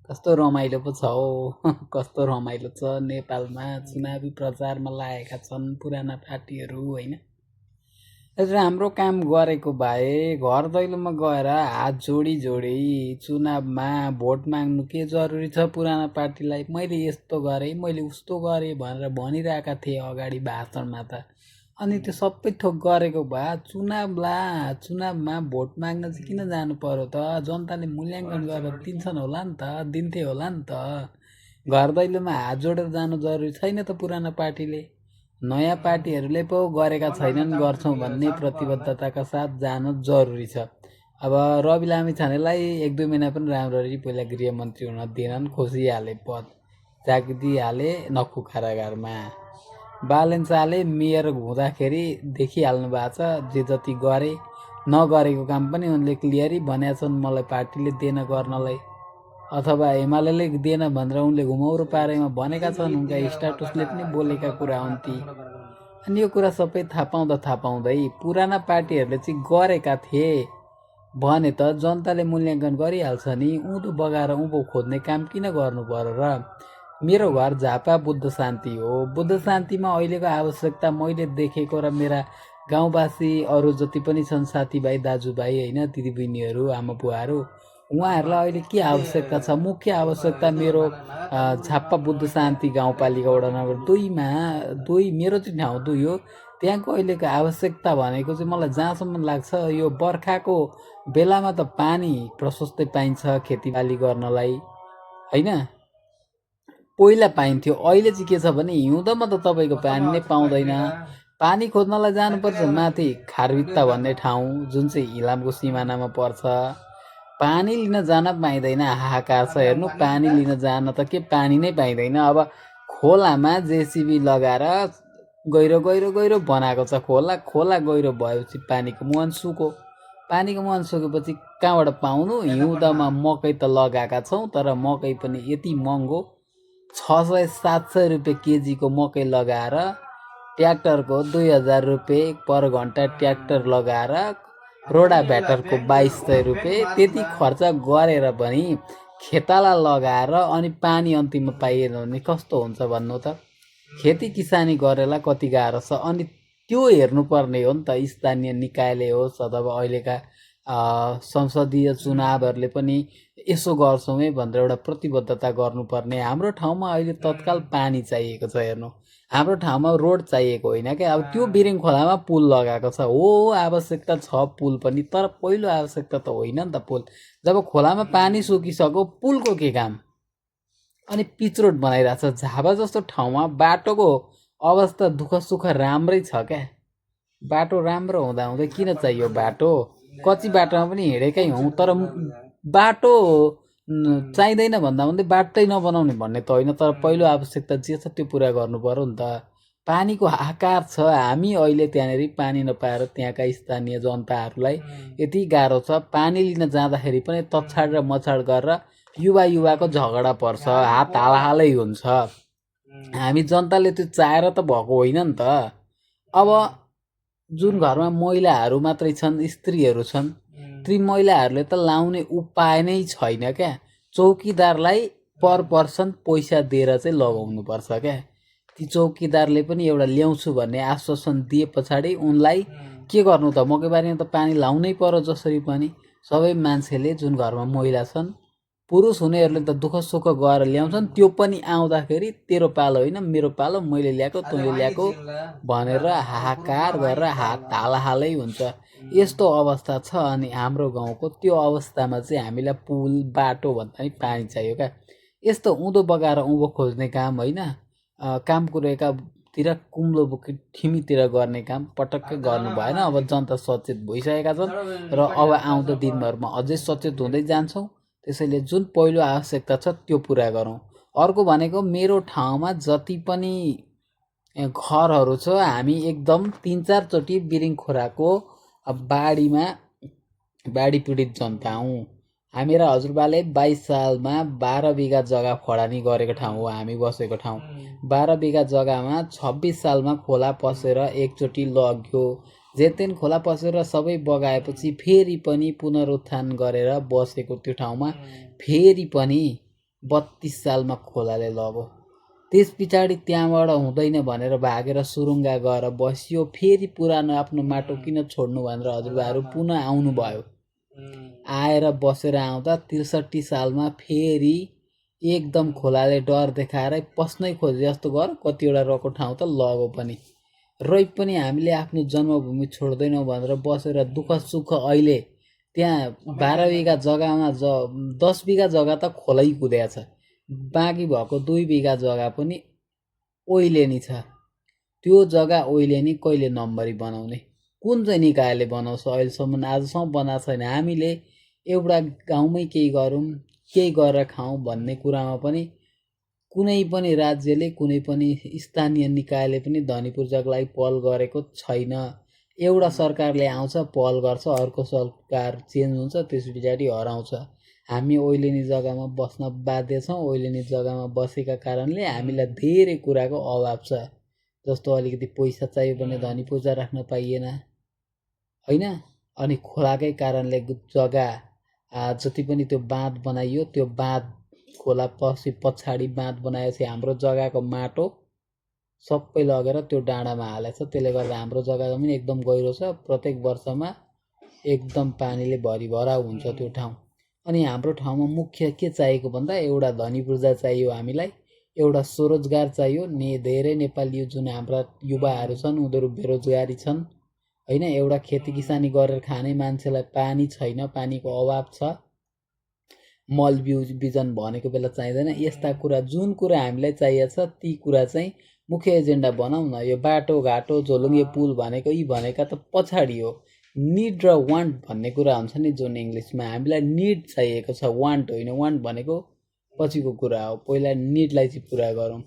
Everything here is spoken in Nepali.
कस्तो रमाइलो पो छ हौ कस्तो रमाइलो छ नेपालमा चुनावी प्रचारमा लागेका छन् पुराना पार्टीहरू होइन। राम्रो काम गरेको भए घर दैलोमा गएर हात जोडी जोडी चुनावमा भोट माग्नु के जरुरी छ पुराना पार्टीलाई। मैले यस्तो गरेँ मैले उस्तो गरेँ भनेर भनिरहेका थिए अगाडि भाषणमा त। अनि त्यो सबै थोक गरेको भए चुनावमा भोट माग्न चाहिँ किन जानु पर्यो त? जनताले मूल्याङ्कन गरेर दिन्छन् होला नि त, दिन्थे होला नि त। घर दैलोमा हात जोडेर जानु जरुरी छैन त पुराना पार्टीले। नयाँ पार्टीहरूले पो गरेका छैनन् गर्छौँ भन्ने प्रतिबद्धताका साथ जानु जरुरी छ। अब रवि लामिछानेलाई 1-2 महिना पनि राम्ररी पहिला गृहमन्त्री हुन दिएनन्, खोसिहाले पद, जागिदिहाले नखु कारागारमा। बालेन शाहले मेयर हुँदाखेरि देखिहाल्नु भएको छ जे जति गरे नगरेको काम पनि उनले क्लियरी भनेका छन् मलाई पार्टीले दिएन गर्नलाई, अथवा एमाले दिएन भनेर उनले घुमाउरो पारेमा भनेका छन्। उनका स्ट्याटसले पनि बोलेका कुरा हुन् ती। अनि यो कुरा सबै थाहा पाउँदै पुराना पार्टीहरूले चाहिँ गरेका थिए भने त जनताले मूल्याङ्कन गरिहाल्छ नि। उँधो बगाएर उँभो खोज्ने काम किन गर्नु पर्यो र? मेरो घर झापा बुद्ध शान्ति हो। बुद्ध शान्तिमा अहिलेको आवश्यकता मैले देखेको र मेरा गाउँवासी अरू जति पनि छन् साथीभाइ दाजुभाइ होइन, दिदीबहिनीहरू आमा बुवाहरू, उहाँहरूलाई अहिले के आवश्यकता छ? मुख्य आवश्यकता मेरो झापा बुद्ध शान्ति गाउँपालिका वडा नम्बर 2मा मेरो चाहिँ ठाउँ 2 हो। त्यहाँको अहिलेको आवश्यकता भनेको चाहिँ मलाई जहाँसम्म लाग्छ यो बर्खाको बेलामा त पानी प्रशस्तै पाइन्छ खेतीबाली गर्नलाई होइन, पहिला पाइन्थ्यो। अहिले चाहिँ के छ भने हिउँदोमा त तपाईँको पानी नै पाउँदैन। पानी खोज्नलाई जानुपर्छ माथि खारवित्ता भन्ने ठाउँ जुन चाहिँ इलामको सिमानामा पर्छ। पानी लिन जान पाइँदैन, हाहाकार छ हेर्नु। पानी लिन जान त के पानी नै पाइँदैन। अब खोलामा जेसिबी लगाएर गहिरो गहिरो गहिरो बनाएको छ खोला गहिरो भएपछि पानीको मुहान सुक्यो। पानीको मुहान सुकेपछि कहाँबाट पाउनु? हिउँदमा मकै त लगाएका छौँ तर मकै पनि यति महँगो, 600-700 रुपियाँ केजीको मकै लगाएर ट्र्याक्टरको 2000 रुपियाँ पर घन्टा ट्र्याक्टर लगाएर रोडाभेटरको 2200 रुपियाँ त्यति खर्च गरेर पनि खेताला लगाएर अनि पानी अन्तिममा पाइएन भने कस्तो हुन्छ भन्नु त? खेती किसानी गरेला कति गाह्रो छ। अनि त्यो हेर्नुपर्ने हो नि त स्थानीय निकायले होस् अथवा अहिलेका संसदीय चुनावहरूले पनि यसो गर्छौँ है भनेर एउटा प्रतिबद्धता गर्नुपर्ने। हाम्रो ठाउँमा अहिले तत्काल पानी चाहिएको छ हेर्नु। हाम्रो ठाउँमा रोड चाहिएको होइन क्या। अब त्यो बिरिङ खोलामा पुल लगाएको छ हो, आवश्यकता छ पुल पनि, तर पहिलो आवश्यकता त होइन नि त पुल। जब खोलामा पानी सुकिसक्यो पुलको के काम? अनि पिच रोड बनाइरहेको छ। झापा जस्तो ठाउँमा बाटोको अवस्था दुःख सुख राम्रै छ क्या। बाटो राम्रो हुँदा हुँदै किन चाहियो बाटो? कच्ची बाटोमा पनि हिँडेकै हौँ, तर बाटो चाहिँदैन भन्दा भन्दै बाटै नबनाउने भन्ने त होइन, तर पहिलो आवश्यकता जे छ त्यो पुरा गर्नु पर्यो नि त। पानीको हाहाकार छ। हामी अहिले त्यहाँनिर पानी नपाएर त्यहाँका स्थानीय जनताहरूलाई यति गाह्रो छ। पानी लिन जाँदाखेरि पनि तछाड र मछाड गरेर युवाको झगडा पर्छ, हात हालहालै हुन्छ। हामी जनताले त्यो चाहेर त भएको होइन नि त। अब जुन घरमा महिलाहरू मात्रै छन्, स्त्रीहरू छन्, ती महिलाहरूले त लाउने उपाय नै छैन क्या। चौकीदारलाई पर पर्सन पैसा दिएर चाहिँ लगाउनु पर्छ क्या। ती चौकीदारले पनि एउटा ल्याउँछु भन्ने आश्वासन दिए पछाडि उनलाई के गर्नु त? मकैबारीमा त पानी लाउनै पर्यो जसरी पनि। सबै मान्छेले जुन घरमा महिला छन्, पुरुष हुनेहरूले त दुःख सुख गरेर ल्याउँछन्, त्यो पनि आउँदाखेरि तेरो पालो होइन मेरो पालो, मैले ल्याएको तैँले ल्याएको भनेर हाहाकार गरेर हात हालहालै हुन्छ। यस्तो अवस्था छ। अनि हाम्रो गाउँको त्यो अवस्थामा चाहिँ हामीलाई पुल बाटो भन्दा पनि पानी चाहियो क्या। यस्तो उँधो बगाएर उँभो खोज्ने काम होइन, काम कुरेकातिर कुम्लो बोकी ठिमीतिर गर्ने काम पटक्कै गर्नु भएन। अब जनता सचेत भइसकेका छन् र अब आउँदो दिनभरमा अझै सचेत हुँदै जान्छौँ। त्यसैले जुन पहिलो आवश्यकता छ त्यो पुरा गरौँ। अर्को भनेको मेरो ठाउँमा जति पनि घरहरू छ हामी एकदम 3-4 चोटि बिरिङ खोराको बाढीमा बाढी पीडित जनता हौँ। मेरा हजुरबाले 22 सालमा 12 बिघा जग्गा फडानी गरेको ठाउँ हो हामी बसेको ठाउँ। 12 बिघा जग्गामा 26 सालमा खोला पसेर एकचोटि लग्यो। जेतेन खोला पसेर सबै बगाएपछि फेरि पनि पुनरुत्थान गरेर बसेको त्यो ठाउँमा फेरि पनि 32 सालमा खोलाले लग्यो। त्यस पछाडि त्यहाँबाट हुँदैन भनेर भागेर सुरुङ्गा गएर बसियो। फेरि पुरानो आफ्नो माटो किन छोड्नु भनेर हजुरबाहरू पुनः आउनुभयो। आएर बसेर आउँदा 63 सालमा फेरि एकदम खोलाले डर देखाएर पस्नै खोजे जस्तो गर कतिवटा रहेको ठाउँ त लग्यो पनि। रै पनि हामीले आफ्नो जन्मभूमि छोड्दैनौँ भनेर बसेर दुःख सुख अहिले त्यहाँ 12 बिघा जग्गामा 10 बिघा जग्गा त खोलै कुदेको छ। बाँकी भएको 2 बिघा जग्गा पनि ओइलेनी छ। त्यो जग्गा ओइलेनी कहिले नम्बरी बनाउने? कुन चाहिँ निकायले बनाउँछ? अहिलेसम्म आजसम्म बनाएको छैन। हामीले एउटा गाउँमै केही गरौँ, केही गरेर खाउँ भन्ने कुरामा पनि कुनै पनि राज्यले, कुनै पनि स्थानीय निकायले पनि धनीपुर जग्गालाई पहल गरेको छैन। एउटा सरकारले आउँछ, पहल गर्छ, अर्को सरकार चेन्ज हुन्छ, त्यस पछाडि हराउँछ। हामी ओइलेनी जग्गामा बस्न बाध्य छौँ। ओइलेनी जग्गामा बसेका कारणले हामीलाई धेरै कुराको अभाव छ। जस्तो अलिकति पैसा चाहियो भने धनी पूजा राख्न पाइएन, होइन? अनि खोलाकै कारणले जग्गा जति पनि त्यो बाँध बनाइयो, त्यो बाँध खोला पछाडि बाँध बनाएपछि हाम्रो जग्गाको माटो सबै लगेर त्यो डाँडामा हालेछ। त्यसले गर्दा हाम्रो जग्गा पनि एकदम गहिरो छ। प्रत्येक वर्षमा एकदम पानीले भरिभराउ हुन्छ त्यो ठाउँ। अनि हाम्रो ठाउँमा मुख्य के चाहिएको भन्दा एउटा धनी पूर्जा चाहियो हामीलाई, एउटा स्वरोजगार चाहियो। धेरै नेपाली जुन हाम्रा युवाहरू छन् उनीहरू बेरोजगारी छन्, होइन? एउटा खेती किसानी गरेर खाने मान्छेलाई पानी छैन, पानीको अभाव छ। मल बिजन भनेको बेला चाहिँदैन। यस्ता कुरा जुन कुरा हामीलाई चाहिएको छ ती कुरा चाहिँ मुख्य एजेन्डा बनाऊ न। यो बाटोघाटो झोलुङ्गे पुल भनेको यी भनेका त पछाडि हो। निड र वान्ट भन्ने कुरा हुन्छ नि जुन इङ्ग्लिसमा, हामीलाई निड चाहिएको छ, वान्ट होइन। वान्ट भनेको पछिको कुरा हो। पहिला निडलाई चाहिँ पुरा गरौँ।